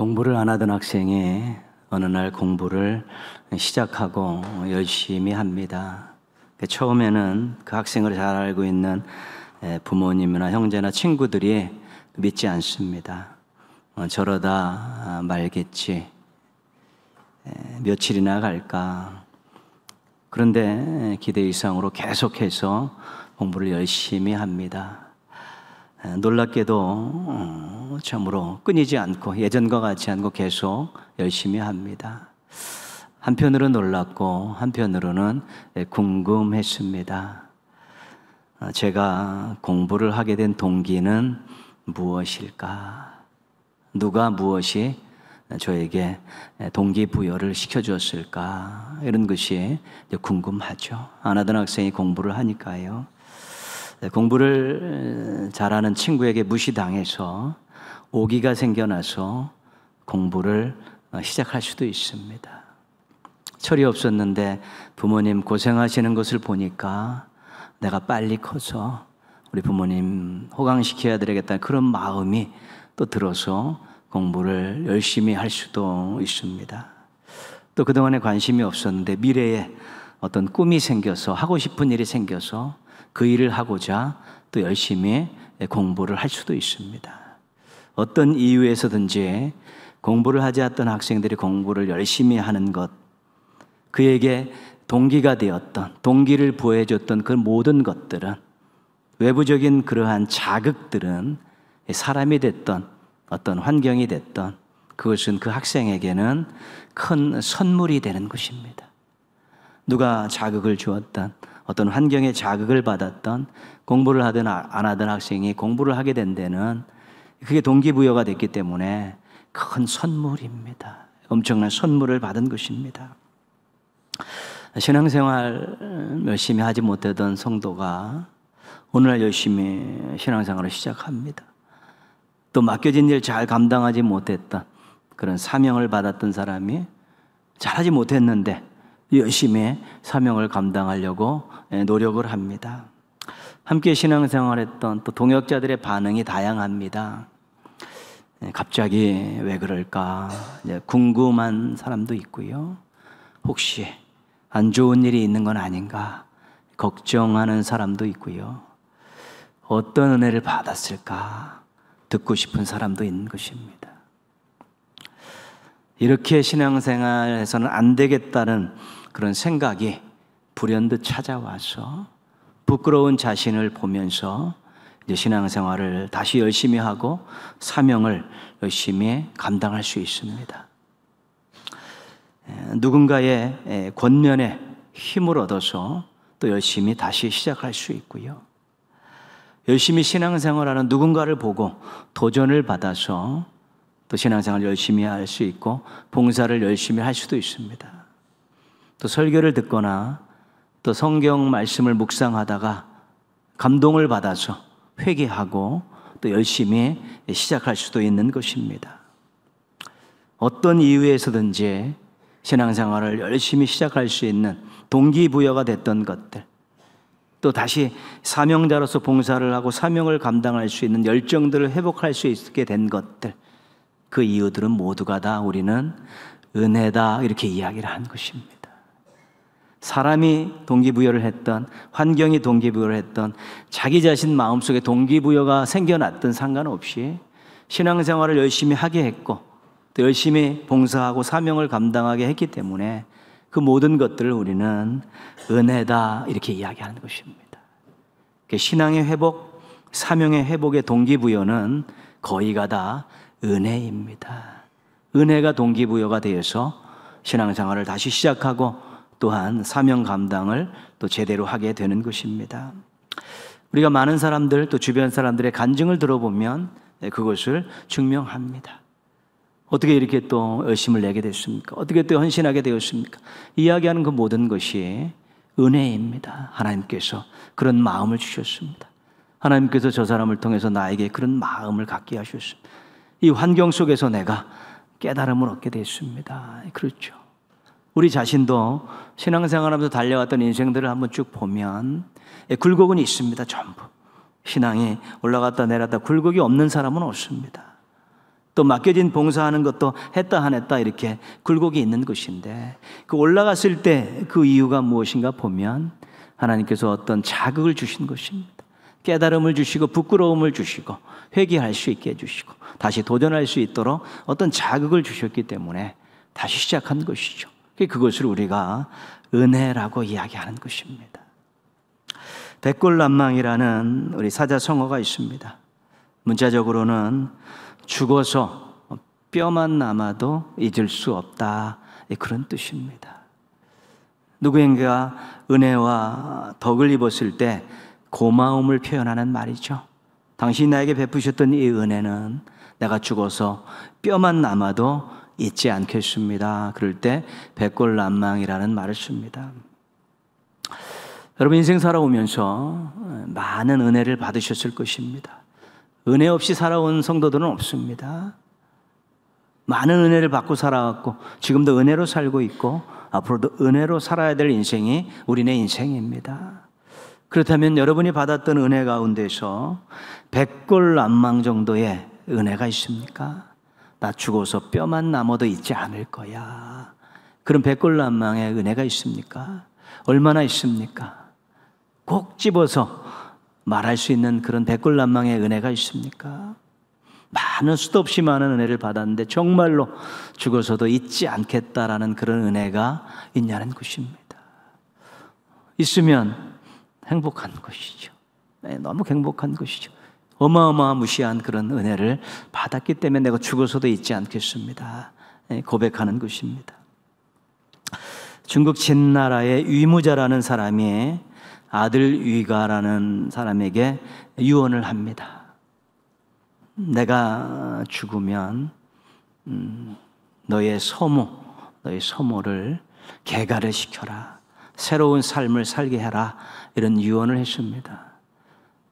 공부를 안 하던 학생이 어느 날 공부를 시작하고 열심히 합니다. 처음에는 그 학생을 잘 알고 있는 부모님이나 형제나 친구들이 믿지 않습니다. 저러다 말겠지. 며칠이나 갈까. 그런데 기대 이상으로 계속해서 공부를 열심히 합니다. 놀랍게도 참으로 끊이지 않고 예전과 같지 않고 계속 열심히 합니다. 한편으로는 놀랍고 한편으로는 궁금했습니다. 제가 공부를 하게 된 동기는 무엇일까? 누가 무엇이 저에게 동기부여를 시켜주었을까? 이런 것이 궁금하죠. 안 하던 학생이 공부를 하니까요. 공부를 잘하는 친구에게 무시당해서 오기가 생겨나서 공부를 시작할 수도 있습니다. 철이 없었는데 부모님 고생하시는 것을 보니까 내가 빨리 커서 우리 부모님 호강시켜야 되겠다는 그런 마음이 또 들어서 공부를 열심히 할 수도 있습니다. 또 그동안에 관심이 없었는데 미래에 어떤 꿈이 생겨서 하고 싶은 일이 생겨서 그 일을 하고자 또 열심히 공부를 할 수도 있습니다. 어떤 이유에서든지 공부를 하지 않던 학생들이 공부를 열심히 하는 것, 그에게 동기가 되었던, 동기를 부여해줬던 그 모든 것들은, 외부적인 그러한 자극들은 사람이 됐던 어떤 환경이 됐던 그것은 그 학생에게는 큰 선물이 되는 것입니다. 누가 자극을 주었던, 어떤 환경에 자극을 받았던, 공부를 하든 안 하던 학생이 공부를 하게 된 데는 그게 동기부여가 됐기 때문에 큰 선물입니다. 엄청난 선물을 받은 것입니다. 신앙생활 열심히 하지 못하던 성도가 오늘날 열심히 신앙생활을 시작합니다. 또 맡겨진 일 잘 감당하지 못했던 그런 사명을 받았던 사람이 잘하지 못했는데 열심히 사명을 감당하려고 노력을 합니다. 함께 신앙생활했던 또 동역자들의 반응이 다양합니다. 갑자기 왜 그럴까 궁금한 사람도 있고요. 혹시 안 좋은 일이 있는 건 아닌가 걱정하는 사람도 있고요. 어떤 은혜를 받았을까 듣고 싶은 사람도 있는 것입니다. 이렇게 신앙생활에서는 안 되겠다는 그런 생각이 불현듯 찾아와서 부끄러운 자신을 보면서 이제 신앙생활을 다시 열심히 하고 사명을 열심히 감당할 수 있습니다. 누군가의 권면에 힘을 얻어서 또 열심히 다시 시작할 수 있고요. 열심히 신앙생활하는 누군가를 보고 도전을 받아서 또 신앙생활을 열심히 할 수 있고 봉사를 열심히 할 수도 있습니다. 또 설교를 듣거나 또 성경 말씀을 묵상하다가 감동을 받아서 회개하고 또 열심히 시작할 수도 있는 것입니다. 어떤 이유에서든지 신앙생활을 열심히 시작할 수 있는 동기부여가 됐던 것들, 또 다시 사명자로서 봉사를 하고 사명을 감당할 수 있는 열정들을 회복할 수 있게 된 것들, 그 이유들은 모두가 다 우리는 은혜다 이렇게 이야기를 하는 것입니다. 사람이 동기부여를 했던, 환경이 동기부여를 했던, 자기 자신 마음속에 동기부여가 생겨났던 상관없이 신앙생활을 열심히 하게 했고 또 열심히 봉사하고 사명을 감당하게 했기 때문에 그 모든 것들을 우리는 은혜다 이렇게 이야기하는 것입니다. 신앙의 회복, 사명의 회복의 동기부여는 거의가 다 은혜입니다. 은혜가 동기부여가 되어서 신앙생활을 다시 시작하고 또한 사명 감당을 또 제대로 하게 되는 것입니다. 우리가 많은 사람들 또 주변 사람들의 간증을 들어보면 그것을 증명합니다. 어떻게 이렇게 또 열심을 내게 됐습니까? 어떻게 또 헌신하게 되었습니까? 이야기하는 그 모든 것이 은혜입니다. 하나님께서 그런 마음을 주셨습니다. 하나님께서 저 사람을 통해서 나에게 그런 마음을 갖게 하셨습니다. 이 환경 속에서 내가 깨달음을 얻게 됐습니다. 그렇죠. 우리 자신도 신앙생활하면서 달려왔던 인생들을 한번 쭉 보면 굴곡은 있습니다. 전부 신앙이 올라갔다 내렸다 굴곡이 없는 사람은 없습니다. 또 맡겨진 봉사하는 것도 했다 안 했다 이렇게 굴곡이 있는 것인데, 그 올라갔을 때 그 이유가 무엇인가 보면 하나님께서 어떤 자극을 주신 것입니다. 깨달음을 주시고 부끄러움을 주시고 회개할 수 있게 해주시고 다시 도전할 수 있도록 어떤 자극을 주셨기 때문에 다시 시작한 것이죠. 그것을 우리가 은혜라고 이야기하는 것입니다. 백골난망이라는 우리 사자성어가 있습니다. 문자적으로는 죽어서 뼈만 남아도 잊을 수 없다, 그런 뜻입니다. 누구인가 은혜와 덕을 입었을 때 고마움을 표현하는 말이죠. 당신이 나에게 베푸셨던 이 은혜는 내가 죽어서 뼈만 남아도 잊지 않겠습니다. 그럴 때 백골난망이라는 말을 씁니다. 여러분, 인생 살아오면서 많은 은혜를 받으셨을 것입니다. 은혜 없이 살아온 성도들은 없습니다. 많은 은혜를 받고 살아왔고 지금도 은혜로 살고 있고 앞으로도 은혜로 살아야 될 인생이 우리네 인생입니다. 그렇다면 여러분이 받았던 은혜 가운데서 백골난망 정도의 은혜가 있습니까? 나 죽어서 뼈만 남아도 잊지 않을 거야. 그런 백골난망의 은혜가 있습니까? 얼마나 있습니까? 꼭 집어서 말할 수 있는 그런 백골난망의 은혜가 있습니까? 많은 수도 없이 많은 은혜를 받았는데 정말로 죽어서도 잊지 않겠다라는 그런 은혜가 있냐는 것입니다. 있으면 행복한 것이죠. 너무 행복한 것이죠. 어마어마무시한 그런 은혜를 받았기 때문에 내가 죽어서도 잊지 않겠습니다, 고백하는 것입니다. 중국 진나라의 위무자라는 사람이 아들 위가라는 사람에게 유언을 합니다. 내가 죽으면 너의 소모를 개가를 시켜라, 새로운 삶을 살게 해라, 이런 유언을 했습니다.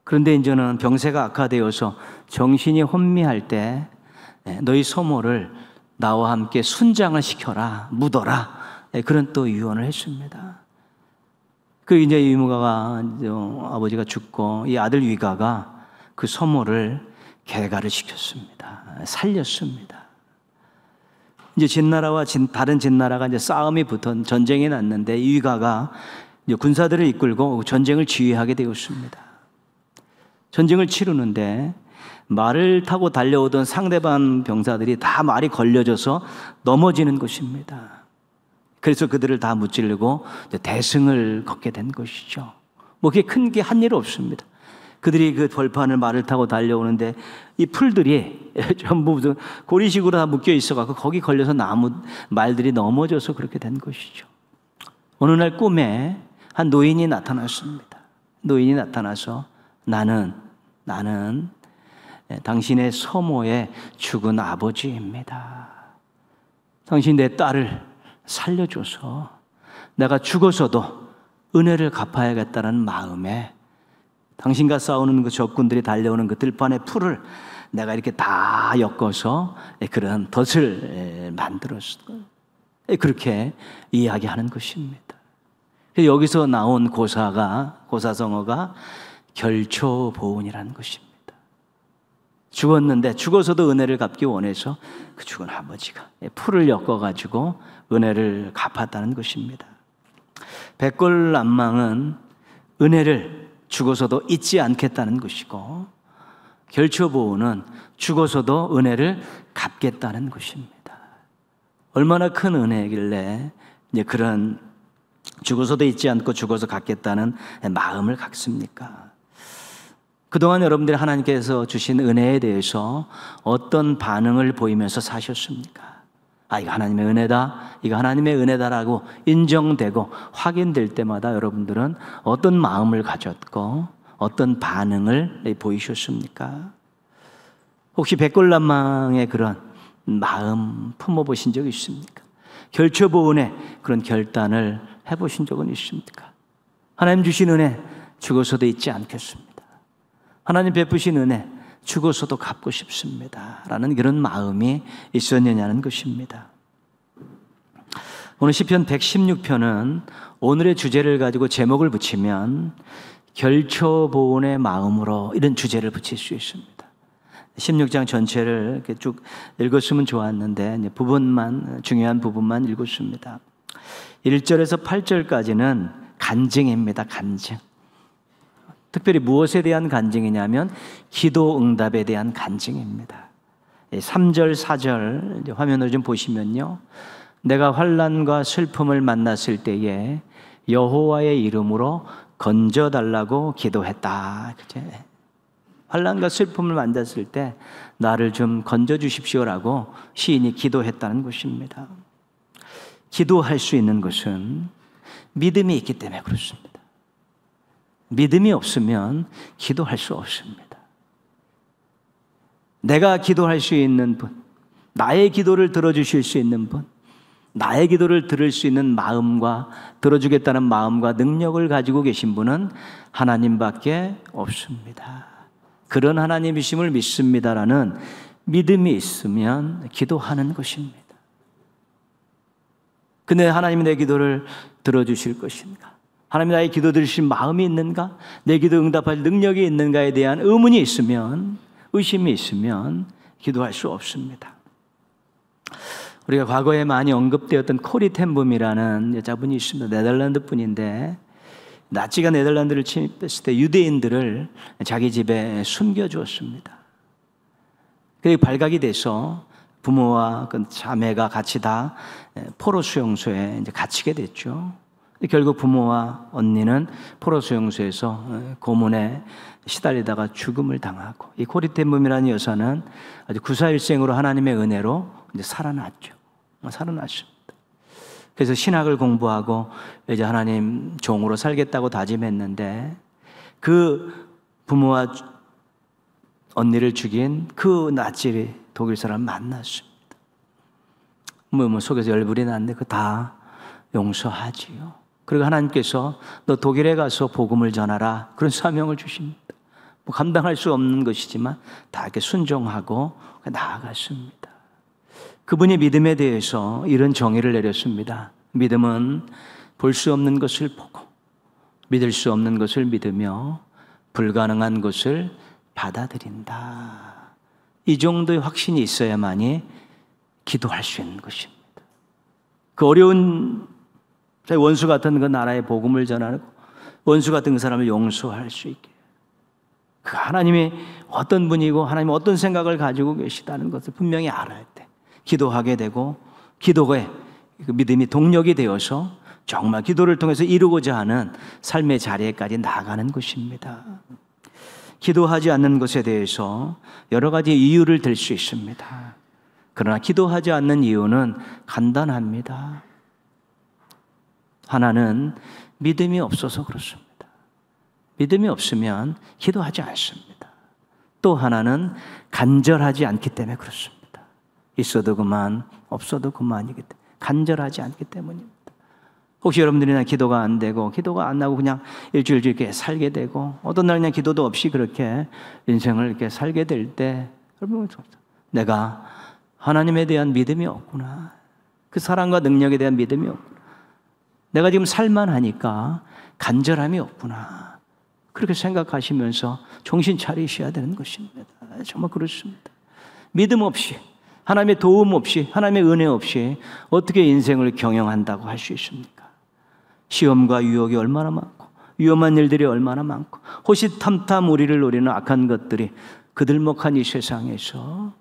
그런데 이제는 병세가 악화되어서 정신이 혼미할 때 너희 소모를 나와 함께 순장을 시켜라, 묻어라, 그런 또 유언을 했습니다. 그 이제 위무가가 아버지가 죽고 이 아들 위가가 그 소모를 개가를 시켰습니다. 살렸습니다. 이제 진나라와 다른 진나라가 이제 싸움이 붙은 전쟁이 났는데 이 위가가 이제 군사들을 이끌고 전쟁을 지휘하게 되었습니다. 전쟁을 치르는데 말을 타고 달려오던 상대방 병사들이 다 말이 걸려져서 넘어지는 것입니다. 그래서 그들을 다 무찌르고 대승을 걷게 된 것이죠. 뭐 그게 큰 게 한 일 없습니다. 그들이 그 벌판을 말을 타고 달려오는데 이 풀들이 전부 무슨 고리식으로 다 묶여 있어가지고 거기 걸려서 말들이 넘어져서 그렇게 된 것이죠. 어느 날 꿈에 한 노인이 나타났습니다. 노인이 나타나서 나는 당신의 소모의 죽은 아버지입니다. 당신 내 딸을 살려줘서 내가 죽어서도 은혜를 갚아야겠다는 마음에 당신과 싸우는 그 적군들이 달려오는 그 들판의 풀을 내가 이렇게 다 엮어서 그런 덫을 만들었어요. 그렇게 이야기하는 것입니다. 여기서 나온 고사성어가 결초보은이라는 것입니다. 죽었는데 죽어서도 은혜를 갚기 원해서 그 죽은 아버지가 풀을 엮어가지고 은혜를 갚았다는 것입니다. 백골난망은 은혜를 죽어서도 잊지 않겠다는 것이고, 결초보은은 죽어서도 은혜를 갚겠다는 것입니다. 얼마나 큰 은혜길래 이제 그런 죽어서도 잊지 않고 죽어서 갚겠다는 마음을 갖습니까? 그동안 여러분들이 하나님께서 주신 은혜에 대해서 어떤 반응을 보이면서 사셨습니까? 이거 하나님의 은혜다, 이거 하나님의 은혜다라고 인정되고 확인될 때마다 여러분들은 어떤 마음을 가졌고 어떤 반응을 보이셨습니까? 혹시 백골난망의 그런 마음 품어보신 적 있습니까? 결초보은의 그런 결단을 해보신 적은 있습니까? 하나님 주신 은혜 죽어서도 잊지 않겠습니다. 하나님 베푸신 은혜 죽어서도 갚고 싶습니다 라는 그런 마음이 있었느냐는 것입니다. 오늘 시편 116편은 오늘의 주제를 가지고 제목을 붙이면 결초보은의 마음으로 이런 주제를 붙일 수 있습니다. 16장 전체를 이렇게 쭉 읽었으면 좋았는데 부분만, 중요한 부분만 읽었습니다. 1절에서 8절까지는 간증입니다. 간증. 특별히 무엇에 대한 간증이냐면 기도 응답에 대한 간증입니다. 3절, 4절 화면을 좀 보시면요, 내가 환난과 슬픔을 만났을 때에 여호와의 이름으로 건져달라고 기도했다. 환난과 슬픔을 만났을 때 나를 좀 건져주십시오라고 시인이 기도했다는 것입니다. 기도할 수 있는 것은 믿음이 있기 때문에 그렇습니다. 믿음이 없으면 기도할 수 없습니다. 내가 기도할 수 있는 분, 나의 기도를 들어주실 수 있는 분, 나의 기도를 들을 수 있는 마음과 들어주겠다는 마음과 능력을 가지고 계신 분은 하나님밖에 없습니다. 그런 하나님이심을 믿습니다라는 믿음이 있으면 기도하는 것입니다. 근데 하나님이 내 기도를 들어주실 것인가? 하나님이 나의 기도 들으실 마음이 있는가? 내 기도 응답할 능력이 있는가에 대한 의문이 있으면, 의심이 있으면 기도할 수 없습니다. 우리가 과거에 많이 언급되었던 코리 텐붐이라는 여자분이 있습니다. 네덜란드 분인데 나치가 네덜란드를 침입했을 때 유대인들을 자기 집에 숨겨주었습니다. 그리고 발각이 돼서 부모와 그 자매가 같이 다 포로 수용소에 이제 갇히게 됐죠. 결국 부모와 언니는 포로 수용소에서 고문에 시달리다가 죽음을 당하고, 이 코리 텐붐이라는 여사는 아주 구사일생으로 하나님의 은혜로 이제 살아났습니다. 그래서 신학을 공부하고 이제 하나님 종으로 살겠다고 다짐했는데 그 부모와 언니를 죽인 그 나치 독일 사람 만났습니다. 속에서 열불이 났는데 그거 다 용서하지요. 그리고 하나님께서 너 독일에 가서 복음을 전하라, 그런 사명을 주십니다. 감당할 수 없는 것이지만 다 이렇게 순종하고 나아갔습니다. 그분이 믿음에 대해서 이런 정의를 내렸습니다. 믿음은 볼 수 없는 것을 보고 믿을 수 없는 것을 믿으며 불가능한 것을 받아들인다. 이 정도의 확신이 있어야만이 기도할 수 있는 것입니다. 그 어려운 원수 같은 그 나라의 복음을 전하고 원수 같은 그 사람을 용서할 수 있게, 그 하나님이 어떤 분이고 하나님이 어떤 생각을 가지고 계시다는 것을 분명히 알아야 돼. 기도하게 되고 기도에 그 믿음이 동력이 되어서 정말 기도를 통해서 이루고자 하는 삶의 자리에까지 나아가는 것입니다. 기도하지 않는 것에 대해서 여러 가지 이유를 들 수 있습니다. 그러나 기도하지 않는 이유는 간단합니다. 하나는 믿음이 없어서 그렇습니다. 믿음이 없으면 기도하지 않습니다. 또 하나는 간절하지 않기 때문에 그렇습니다. 있어도 그만, 없어도 그만이기 때문에, 간절하지 않기 때문입니다. 혹시 여러분들이나 기도가 안 되고 기도가 안 나고 그냥 일주일 이렇게 살게 되고 어떤 날 그냥 기도도 없이 그렇게 인생을 이렇게 살게 될 때, 여러분 내가 하나님에 대한 믿음이 없구나, 그 사랑과 능력에 대한 믿음이 없구나, 내가 지금 살만하니까 간절함이 없구나, 그렇게 생각하시면서 정신 차리셔야 되는 것입니다. 정말 그렇습니다. 믿음 없이, 하나님의 도움 없이, 하나님의 은혜 없이 어떻게 인생을 경영한다고 할 수 있습니까? 시험과 유혹이 얼마나 많고 위험한 일들이 얼마나 많고 호시탐탐 우리를 노리는 악한 것들이 그들먹한 이 세상에서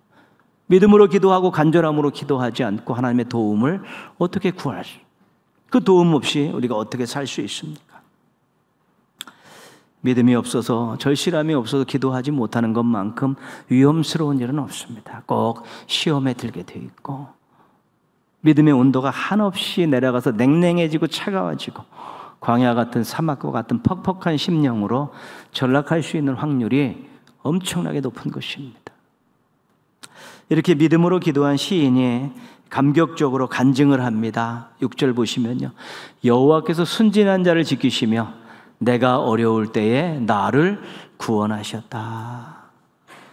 믿음으로 기도하고 간절함으로 기도하지 않고 하나님의 도움을 어떻게 구할 수, 그 도움 없이 우리가 어떻게 살 수 있습니까? 믿음이 없어서, 절실함이 없어서 기도하지 못하는 것만큼 위험스러운 일은 없습니다. 꼭 시험에 들게 돼 있고 믿음의 온도가 한없이 내려가서 냉랭해지고 차가워지고 광야 같은 사막과 같은 퍽퍽한 심령으로 전락할 수 있는 확률이 엄청나게 높은 것입니다. 이렇게 믿음으로 기도한 시인이 감격적으로 간증을 합니다. 6절 보시면요, 여호와께서 순진한 자를 지키시며 내가 어려울 때에 나를 구원하셨다.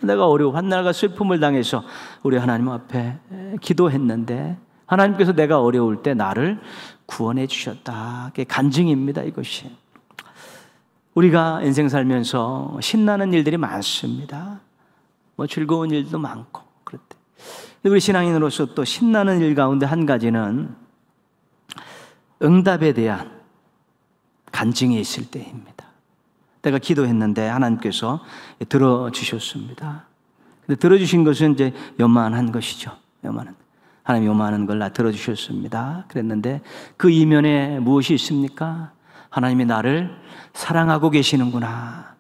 내가 어려워 환난과 슬픔을 당해서 우리 하나님 앞에 기도했는데 하나님께서 내가 어려울 때 나를 구원해 주셨다. 그게 간증입니다. 이것이. 우리가 인생 살면서 신나는 일들이 많습니다. 뭐 즐거운 일도 많고 그렇대. 우리 신앙인으로서 또 신나는 일 가운데 한 가지는 응답에 대한 간증이 있을 때입니다. 내가 기도했는데 하나님께서 들어주셨습니다. 근데 들어주신 것은 이제 요만한 것이죠. 요만한. 하나님 요만한 걸 나 들어주셨습니다. 그랬는데 그 이면에 무엇이 있습니까? 하나님이 나를 사랑하고 계시는구나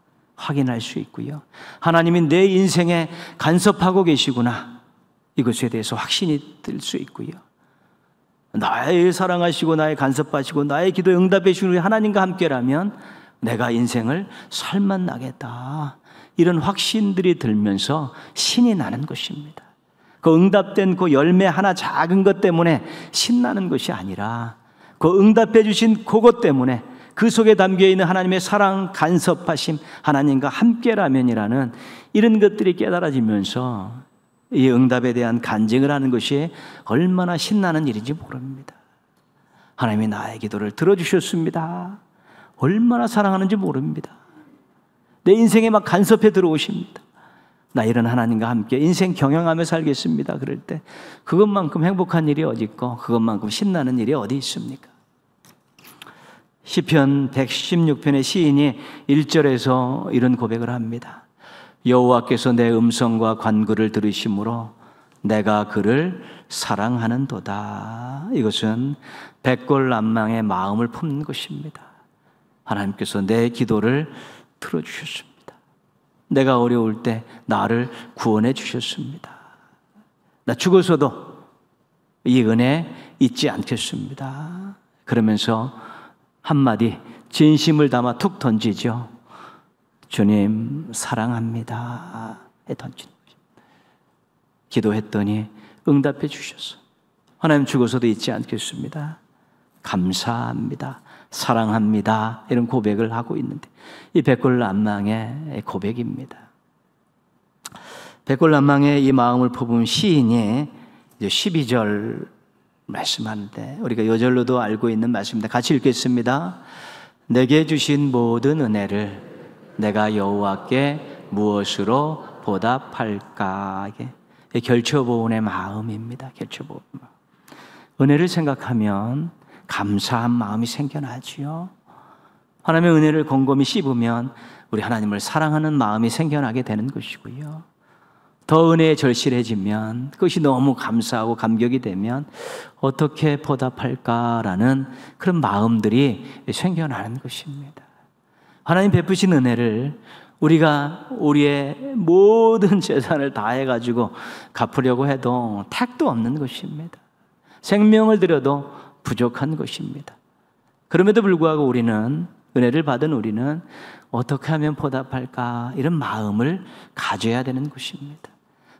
확인할 수 있고요. 하나님이 내 인생에 간섭하고 계시구나 이것에 대해서 확신이 들 수 있고요. 나의 사랑하시고 나의 간섭하시고 나의 기도에 응답해 주시는 하나님과 함께라면 내가 인생을 살만 나겠다 이런 확신들이 들면서 신이 나는 것입니다. 그 응답된 그 열매 하나 작은 것 때문에 신나는 것이 아니라 그 응답해 주신 그것 때문에 그 속에 담겨있는 하나님의 사랑, 간섭하심, 하나님과 함께라면이라는 이런 것들이 깨달아지면서 이 응답에 대한 간증을 하는 것이 얼마나 신나는 일인지 모릅니다. 하나님이 나의 기도를 들어주셨습니다. 얼마나 사랑하는지 모릅니다. 내 인생에 막 간섭해 들어오십니다. 나 이런 하나님과 함께 인생 경영하며 살겠습니다. 그럴 때 그것만큼 행복한 일이 어디 있고 그것만큼 신나는 일이 어디 있습니까? 시편 116편의 시인이 1절에서 이런 고백을 합니다. 여호와께서 내 음성과 간구를 들으심으로 내가 그를 사랑하는도다. 이것은 백골난망의 마음을 품는 것입니다. 하나님께서 내 기도를 들어주셨습니다. 내가 어려울 때 나를 구원해 주셨습니다. 나 죽어서도 이 은혜 잊지 않겠습니다. 그러면서 한마디 진심을 담아 툭 던지죠. 주님 사랑합니다. 해 던지는 것입니다. 기도했더니 응답해 주셔서 하나님 죽어서도 잊지 않겠습니다. 감사합니다. 사랑합니다. 이런 고백을 하고 있는데 이 백골난망의 고백입니다. 백골난망의 이 마음을 품은 시인이 이제 12절 말씀하는데 우리가 여절로도 알고 있는 말씀입니다. 같이 읽겠습니다. 내게 주신 모든 은혜를 내가 여호와께 무엇으로 보답할까? 이게 결초보온의 마음입니다. 결초보온 마음. 은혜를 생각하면 감사한 마음이 생겨나지요. 하나님의 은혜를 곰곰이 씹으면 우리 하나님을 사랑하는 마음이 생겨나게 되는 것이고요. 더 은혜에 절실해지면 그것이 너무 감사하고 감격이 되면 어떻게 보답할까라는 그런 마음들이 생겨나는 것입니다. 하나님 베푸신 은혜를 우리가 우리의 모든 재산을 다해가지고 갚으려고 해도 택도 없는 것입니다. 생명을 들여도 부족한 것입니다. 그럼에도 불구하고 우리는 은혜를 받은 우리는 어떻게 하면 보답할까 이런 마음을 가져야 되는 것입니다.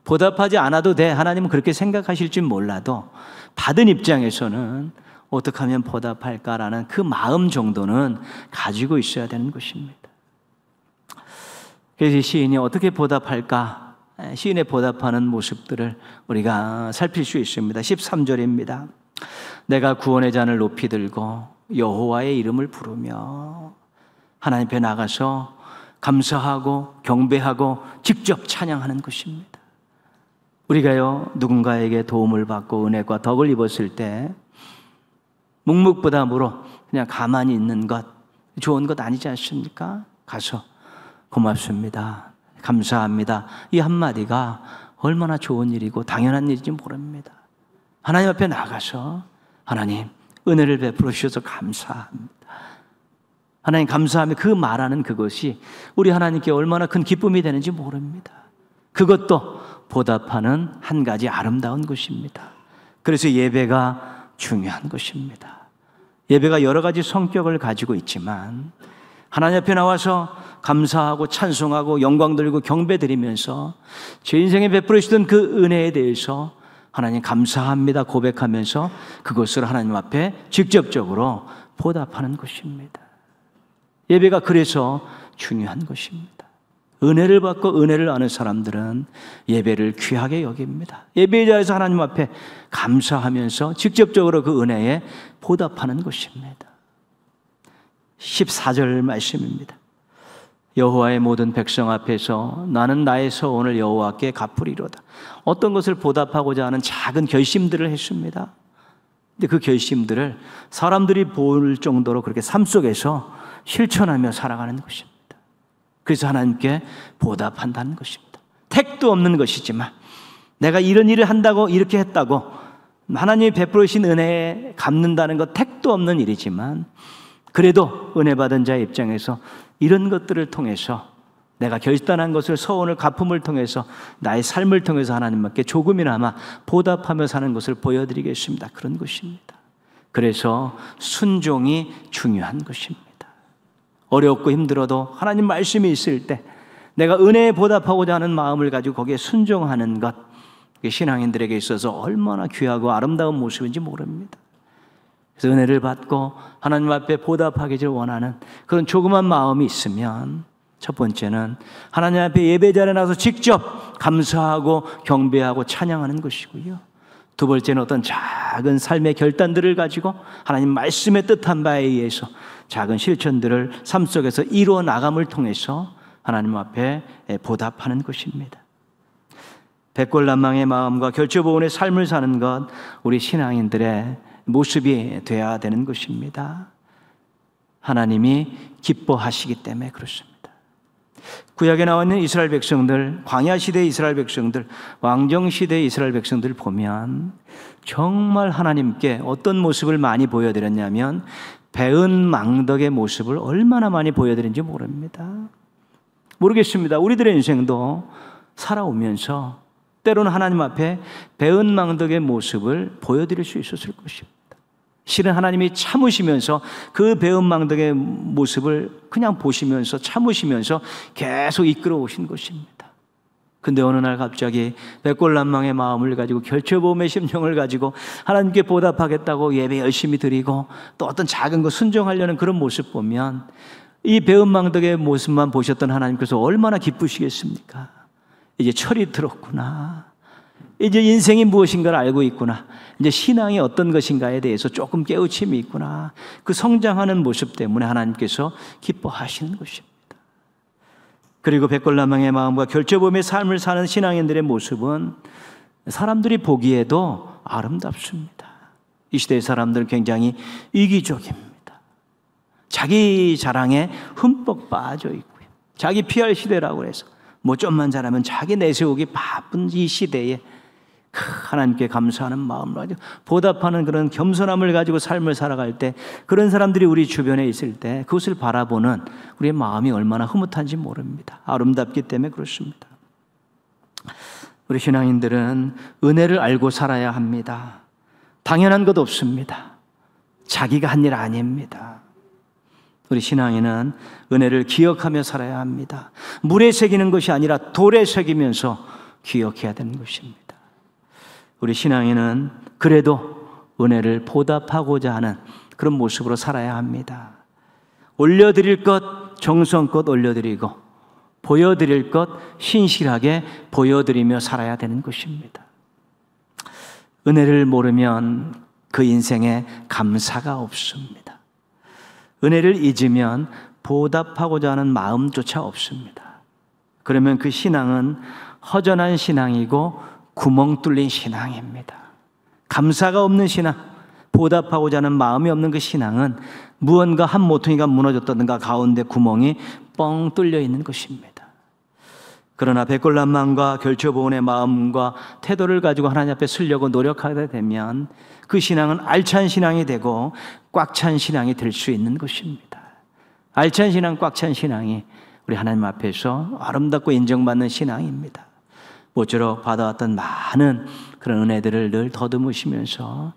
보답하지 않아도 돼 하나님은 그렇게 생각하실지 몰라도 받은 입장에서는 어떻게 하면 보답할까라는 그 마음 정도는 가지고 있어야 되는 것입니다. 그래서 시인이 어떻게 보답할까 시인의 보답하는 모습들을 우리가 살필 수 있습니다. 13절입니다. 내가 구원의 잔을 높이 들고 여호와의 이름을 부르며 하나님 앞에 나가서 감사하고 경배하고 직접 찬양하는 것입니다. 우리가요 누군가에게 도움을 받고 은혜과 덕을 입었을 때 묵묵부담으로 그냥 가만히 있는 것 좋은 것 아니지 않습니까? 가서 고맙습니다. 감사합니다. 이 한마디가 얼마나 좋은 일이고 당연한 일인지 모릅니다. 하나님 앞에 나가서 하나님 은혜를 베풀어 주셔서 감사합니다. 하나님 감사하며 그 말하는 그것이 우리 하나님께 얼마나 큰 기쁨이 되는지 모릅니다. 그것도 보답하는 한 가지 아름다운 것입니다. 그래서 예배가 중요한 것입니다. 예배가 여러 가지 성격을 가지고 있지만 하나님 앞에 나와서 감사하고 찬송하고 영광 돌리고 경배 드리면서 제 인생에 베풀어 주시던 그 은혜에 대해서 하나님 감사합니다 고백하면서 그것을 하나님 앞에 직접적으로 보답하는 것입니다. 예배가 그래서 중요한 것입니다. 은혜를 받고 은혜를 아는 사람들은 예배를 귀하게 여깁니다. 예배의 자리에서 하나님 앞에 감사하면서 직접적으로 그 은혜에 보답하는 것입니다. 14절 말씀입니다. 여호와의 모든 백성 앞에서 나는 나의 서원을 여호와께 갚으리로다. 어떤 것을 보답하고자 하는 작은 결심들을 했습니다. 근데 그 결심들을 사람들이 볼 정도로 그렇게 삶 속에서 실천하며 살아가는 것입니다. 그래서 하나님께 보답한다는 것입니다. 택도 없는 것이지만 내가 이런 일을 한다고 이렇게 했다고 하나님이 베풀으신 은혜에 갚는다는 것 택도 없는 일이지만 그래도 은혜 받은 자의 입장에서 이런 것들을 통해서 내가 결단한 것을 서원을 갚음을 통해서 나의 삶을 통해서 하나님께 조금이나마 보답하며 사는 것을 보여드리겠습니다. 그런 것입니다. 그래서 순종이 중요한 것입니다. 어렵고 힘들어도 하나님 말씀이 있을 때 내가 은혜에 보답하고자 하는 마음을 가지고 거기에 순종하는 것, 신앙인들에게 있어서 얼마나 귀하고 아름다운 모습인지 모릅니다. 그래서 은혜를 받고 하나님 앞에 보답하기를 원하는 그런 조그만 마음이 있으면 첫 번째는 하나님 앞에 예배 자리에 나서 직접 감사하고 경배하고 찬양하는 것이고요. 두 번째는 어떤 작은 삶의 결단들을 가지고 하나님 말씀의 뜻한 바에 의해서 작은 실천들을 삶 속에서 이루어 나감을 통해서 하나님 앞에 보답하는 것입니다. 백골난망의 마음과 결조보온의 삶을 사는 것, 우리 신앙인들의 모습이 되어야 되는 것입니다. 하나님이 기뻐하시기 때문에 그렇습니다. 구약에 나와 있는 이스라엘 백성들, 광야 시대의 이스라엘 백성들, 왕정 시대의 이스라엘 백성들 보면 정말 하나님께 어떤 모습을 많이 보여드렸냐면 배은 망덕의 모습을 얼마나 많이 보여드린지 모르겠습니다. 우리들의 인생도 살아오면서 때로는 하나님 앞에 배은 망덕의 모습을 보여드릴 수 있었을 것입니다. 실은 하나님이 참으시면서 그 배은 망덕의 모습을 그냥 보시면서 참으시면서 계속 이끌어 오신 것입니다. 근데 어느 날 갑자기 백골난망의 마음을 가지고 결처보험의 심령을 가지고 하나님께 보답하겠다고 예배 열심히 드리고 또 어떤 작은 거 순종하려는 그런 모습 보면 이 배은 망덕의 모습만 보셨던 하나님께서 얼마나 기쁘시겠습니까? 이제 철이 들었구나. 이제 인생이 무엇인가를 알고 있구나. 이제 신앙이 어떤 것인가에 대해서 조금 깨우침이 있구나. 그 성장하는 모습 때문에 하나님께서 기뻐하시는 것입니다. 그리고 백골난망의 마음과 결조범의 삶을 사는 신앙인들의 모습은 사람들이 보기에도 아름답습니다. 이 시대의 사람들은 굉장히 이기적입니다. 자기 자랑에 흠뻑 빠져 있고요. 자기 PR 시대라고 해서 뭐 좀만 잘하면 자기 내세우기 바쁜 이 시대에 하나님께 감사하는 마음을 가지고 보답하는 그런 겸손함을 가지고 삶을 살아갈 때 그런 사람들이 우리 주변에 있을 때 그것을 바라보는 우리의 마음이 얼마나 흐뭇한지 모릅니다. 아름답기 때문에 그렇습니다. 우리 신앙인들은 은혜를 알고 살아야 합니다. 당연한 것 없습니다. 자기가 한 일 아닙니다. 우리 신앙인은 은혜를 기억하며 살아야 합니다. 물에 새기는 것이 아니라 돌에 새기면서 기억해야 되는 것입니다. 우리 신앙인은 그래도 은혜를 보답하고자 하는 그런 모습으로 살아야 합니다. 올려드릴 것 정성껏 올려드리고 보여드릴 것 신실하게 보여드리며 살아야 되는 것입니다. 은혜를 모르면 그 인생에 감사가 없습니다. 은혜를 잊으면 보답하고자 하는 마음조차 없습니다. 그러면 그 신앙은 허전한 신앙이고 구멍 뚫린 신앙입니다. 감사가 없는 신앙, 보답하고자 하는 마음이 없는 그 신앙은 무언가 한 모퉁이가 무너졌다든가 가운데 구멍이 뻥 뚫려 있는 것입니다. 그러나 백골난망과 결처보온의 마음과 태도를 가지고 하나님 앞에 서려고 노력하게 되면 그 신앙은 알찬 신앙이 되고 꽉 찬 신앙이 될 수 있는 것입니다. 알찬 신앙, 꽉 찬 신앙이 우리 하나님 앞에서 아름답고 인정받는 신앙입니다. 모쪼록 받아왔던 많은 그런 은혜들을 늘 더듬으시면서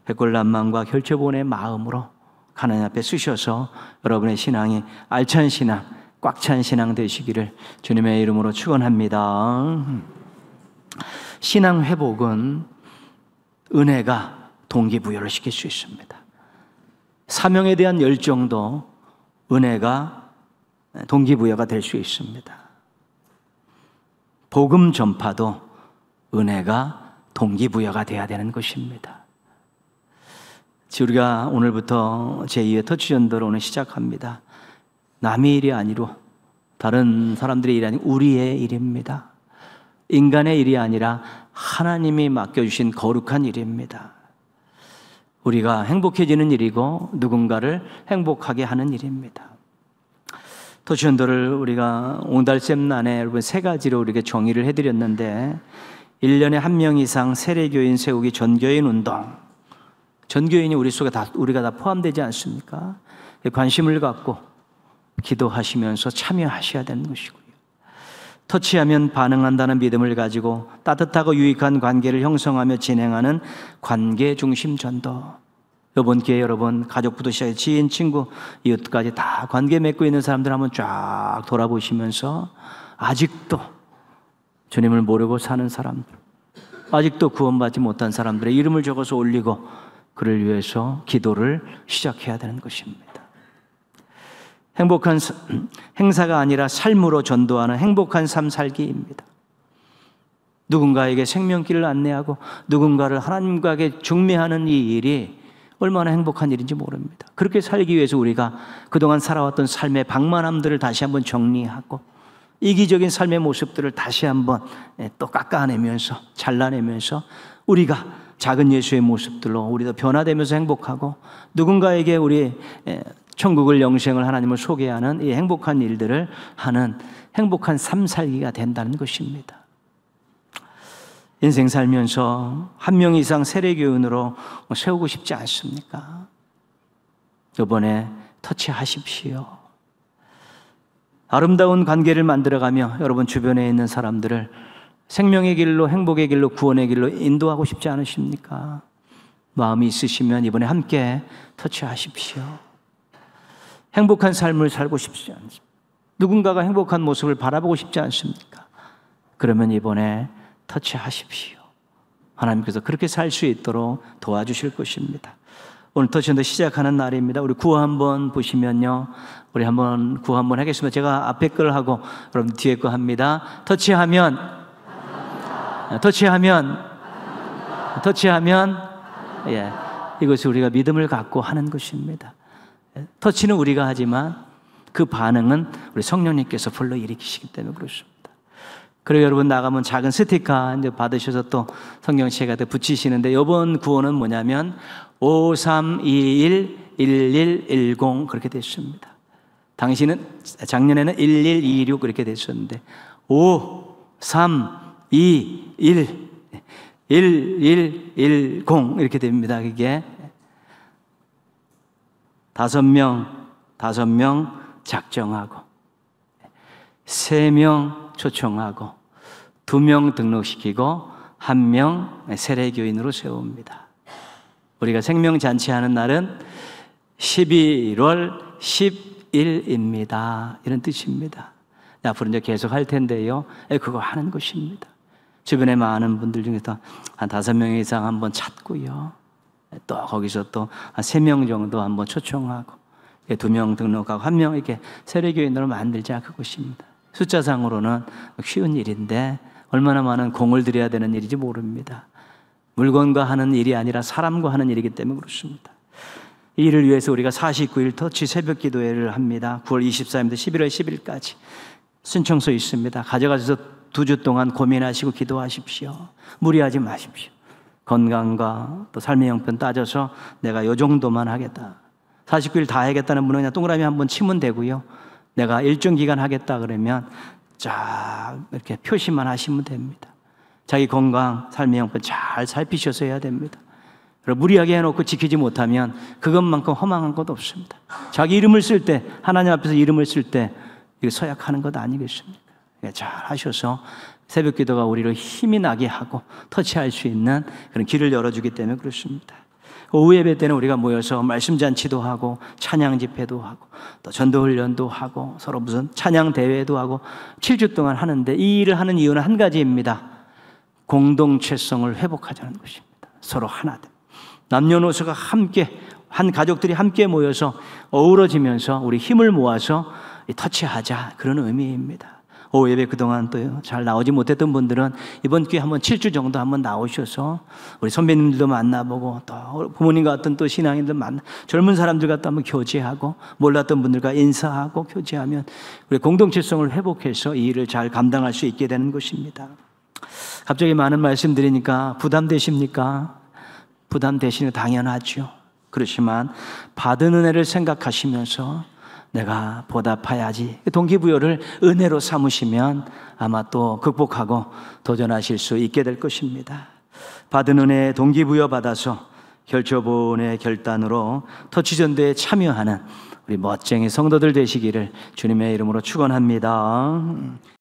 백골난망과 결처보온의 마음으로 하나님 앞에 쓰셔서 여러분의 신앙이 알찬 신앙, 꽉 찬 신앙 되시기를 주님의 이름으로 축원합니다. 신앙 회복은 은혜가 동기부여를 시킬 수 있습니다. 사명에 대한 열정도 은혜가 동기부여가 될 수 있습니다. 복음 전파도 은혜가 동기부여가 돼야 되는 것입니다. 우리가 오늘부터 제2회 터치전도를 오늘 시작합니다. 남의 일이 아니로 다른 사람들의 일이 아니고 우리의 일입니다. 인간의 일이 아니라 하나님이 맡겨주신 거룩한 일입니다. 우리가 행복해지는 일이고 누군가를 행복하게 하는 일입니다. 터치언더를 우리가 옹달샘 안에 여러분 세 가지로 우리가 정의를 해드렸는데 1년에 한 명 이상 세례교인 세우기 전교인 운동. 전교인이 우리 속에 우리가 다 포함되지 않습니까? 관심을 갖고 기도하시면서 참여하셔야 되는 것이고요. 터치하면 반응한다는 믿음을 가지고 따뜻하고 유익한 관계를 형성하며 진행하는 관계 중심 전도. 이번 기회에 여러분 가족부터 시작해 지인, 친구, 이웃까지 다 관계 맺고 있는 사람들 한번 쫙 돌아보시면서 아직도 주님을 모르고 사는 사람들, 아직도 구원받지 못한 사람들의 이름을 적어서 올리고 그를 위해서 기도를 시작해야 되는 것입니다. 행복한 행사가 아니라 삶으로 전도하는 행복한 삶 살기입니다. 누군가에게 생명길을 안내하고 누군가를 하나님과에 중매하는 이 일이 얼마나 행복한 일인지 모릅니다. 그렇게 살기 위해서 우리가 그동안 살아왔던 삶의 방만함들을 다시 한번 정리하고 이기적인 삶의 모습들을 다시 한번 또 깎아내면서 잘라내면서 우리가 작은 예수의 모습들로 우리도 변화되면서 행복하고 누군가에게 우리 천국을 영생을 하나님을 소개하는 이 행복한 일들을 하는 행복한 삶 살기가 된다는 것입니다. 인생 살면서 한 명 이상 세례교인으로 세우고 싶지 않습니까? 이번에 터치하십시오. 아름다운 관계를 만들어가며 여러분 주변에 있는 사람들을 생명의 길로, 행복의 길로, 구원의 길로 인도하고 싶지 않으십니까? 마음이 있으시면 이번에 함께 터치하십시오. 행복한 삶을 살고 싶지 않습니까? 누군가가 행복한 모습을 바라보고 싶지 않습니까? 그러면 이번에 터치하십시오. 하나님께서 그렇게 살 수 있도록 도와주실 것입니다. 오늘 터치언더 시작하는 날입니다. 우리 구호 한번 보시면요. 우리 한번 구호 한번 하겠습니다. 제가 앞에 걸 하고 여러분 뒤에 거 합니다. 터치하면 예, 이것이 우리가 믿음을 갖고 하는 것입니다. 터치는 우리가 하지만 그 반응은 우리 성령님께서 불러일으키시기 때문에 그렇습니다. 그리고 여러분 나가면 작은 스티커 이제 받으셔서 또 성경책에 붙이시는데 이번 구호는 뭐냐면 5321-1110 그렇게 됐습니다. 당신은 작년에는 1126 그렇게 됐었는데 5321 1110 이렇게 됩니다. 그게 5명 작정하고 3명 초청하고 2명 등록시키고 1명 세례교인으로 세웁니다. 우리가 생명잔치하는 날은 11월 10일입니다. 이런 뜻입니다. 앞으로 이제 계속 할 텐데요. 그거 하는 것입니다. 주변에 많은 분들 중에서 한 5명 이상 한번 찾고요. 또 거기서 또 한 3명 정도 한번 초청하고 2명 등록하고 1명 이렇게 세례교인으로 만들자 그것입니다. 숫자상으로는 쉬운 일인데 얼마나 많은 공을 들여야 되는 일인지 모릅니다. 물건과 하는 일이 아니라 사람과 하는 일이기 때문에 그렇습니다. 이 일을 위해서 우리가 49일 터치 새벽 기도회를 합니다. 9월 24일부터 11월 10일까지 신청서 있습니다. 가져가셔서 2주 동안 고민하시고 기도하십시오. 무리하지 마십시오. 건강과 또 삶의 형편 따져서 내가 요 정도만 하겠다. 49일 다 하겠다는 분은 그냥 동그라미 한번 치면 되고요. 내가 일정 기간 하겠다 그러면 쫙 이렇게 표시만 하시면 됩니다. 자기 건강, 삶의 형편 잘 살피셔서 해야 됩니다. 무리하게 해놓고 지키지 못하면 그것만큼 허망한 것 없습니다. 자기 이름을 쓸 때, 하나님 앞에서 이름을 쓸 때 이거 서약하는 것 아니겠습니까? 잘 하셔서 새벽 기도가 우리를 힘이 나게 하고 터치할 수 있는 그런 길을 열어주기 때문에 그렇습니다. 오후 예배 때는 우리가 모여서 말씀 잔치도 하고 찬양 집회도 하고 또 전도 훈련도 하고 서로 무슨 찬양 대회도 하고 7주 동안 하는데 이 일을 하는 이유는 한 가지입니다. 공동체성을 회복하자는 것입니다. 서로 하나 돼. 남녀노소가 함께 한 가족들이 함께 모여서 어우러지면서 우리 힘을 모아서 터치하자 그런 의미입니다. 오후 예배 그동안 또 잘 나오지 못했던 분들은 이번 기회에 한번 7주 정도 한번 나오셔서 우리 선배님들도 만나보고 또 부모님과 같은 또 신앙인들 젊은 사람들과 또 한번 교제하고 몰랐던 분들과 인사하고 교제하면 우리 공동체성을 회복해서 이 일을 잘 감당할 수 있게 되는 것입니다. 갑자기 많은 말씀 드리니까 부담되십니까? 부담되시는 거 당연하죠. 그렇지만 받은 은혜를 생각하시면서 내가 보답해야지 동기부여를 은혜로 삼으시면 아마 또 극복하고 도전하실 수 있게 될 것입니다. 받은 은혜 동기부여 받아서 결조본의 결단으로 터치전도에 참여하는 우리 멋쟁이 성도들 되시기를 주님의 이름으로 축원합니다.